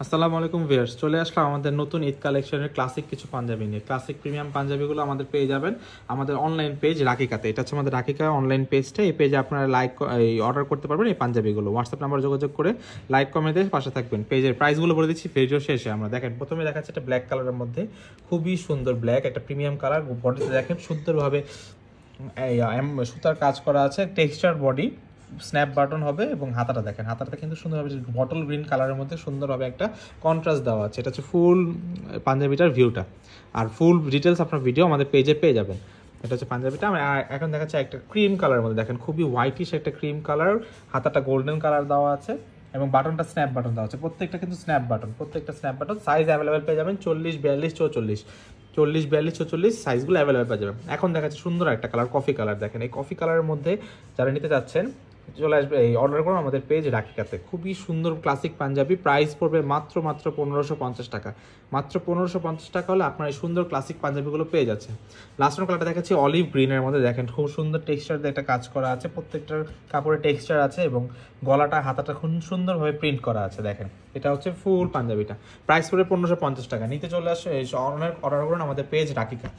আসসালামু আলাইকুম ভিউয়ার্স, চলে আসলাম আমাদের নতুন ঈদ কালেকশনের ক্লাসিক কিছু পাঞ্জাবি নিয়ে। ক্লাসিক প্রিমিয়াম পাঞ্জাবিগুলো আমাদের পেয়ে যাবেন আমাদের অনলাইন পেজ রাকিকাতে। এটা হচ্ছে আমাদের রাকিকা অনলাইন পেজটা। এই পেজে আপনারা অর্ডার করতে পারবেন এই পাঞ্জাবিগুলো। হোয়াটসঅ্যাপ নাম্বার যোগাযোগ করে লাইক কমেন্ট দিয়ে পাশে থাকবেন। পেজের প্রাইসগুলো বলে দিচ্ছি ভিডিও শেষে। আমরা দেখেন প্রথমে দেখাচ্ছে একটা ব্ল্যাক কালারের মধ্যে, খুবই সুন্দর ব্ল্যাক, একটা প্রিমিয়াম কালার। বডিতে দেখেন সুন্দরভাবে সুতার কাজ করা আছে, টেক্সচার বডি, স্ন্যাপ বাটন হবে এবং হাতাটা দেখেন, হাতাটা কিন্তু সুন্দরভাবে বটল গ্রিন কালারের মধ্যে সুন্দরভাবে একটা কন্ট্রাস্ট দেওয়া আছে। এটা হচ্ছে ফুল পাঞ্জাবিটার ভিউটা, আর ফুল ডিটেলস আপনার ভিডিও আমাদের পেজে পেয়ে যাবেন। এটা হচ্ছে পাঞ্জাবিটা। আমরা এখন দেখাচ্ছি একটা ক্রিম কালারের মধ্যে, দেখেন খুবই হোয়াইটিশ একটা ক্রিম কালার, হাতাটা গোল্ডেন কালার দেওয়া আছে এবং বাটনটা স্ন্যাপ বাটন দেওয়া আছে। প্রত্যেকটা কিন্তু স্ন্যাপ বাটন, প্রত্যেকটা স্ন্যাপ বাটন। সাইজ অ্যাভেলেবেল পেয়ে যাবেন 40, 42, 44, 40, 42, 44 সাইজগুলো অ্যাভেলেবেল পেয়ে যাবেন। এখন দেখাচ্ছে সুন্দর একটা কালার, কফি কালার। দেখেন এই কফি কালারের মধ্যে যারা নিতে চাচ্ছেন চলে আসবে, এই অর্ডার করুন আমাদের পেজ রাকিকাতে। খুবই সুন্দর ক্লাসিক পাঞ্জাবি, প্রাইস পড়বে মাত্র 1550 টাকা। মাত্র 1550 টাকা হলে আপনার এই সুন্দর ক্লাসিক পাঞ্জাবিগুলো পেয়ে যাচ্ছে। লাস্ট কালারটা দেখাচ্ছি অলিভ গ্রিনের মধ্যে, দেখেন খুব সুন্দর টেক্সচার দিয়ে একটা কাজ করা আছে, প্রত্যেকটার কাপড়ে টেক্সচার আছে এবং গলাটা হাতাটা খুব সুন্দরভাবে প্রিন্ট করা আছে। দেখেন এটা হচ্ছে ফুল পাঞ্জাবিটা, প্রাইস পড়বে 1550 টাকা। নিতে চলে আসে অর্ডার করুন আমাদের পেজ রাকিকা।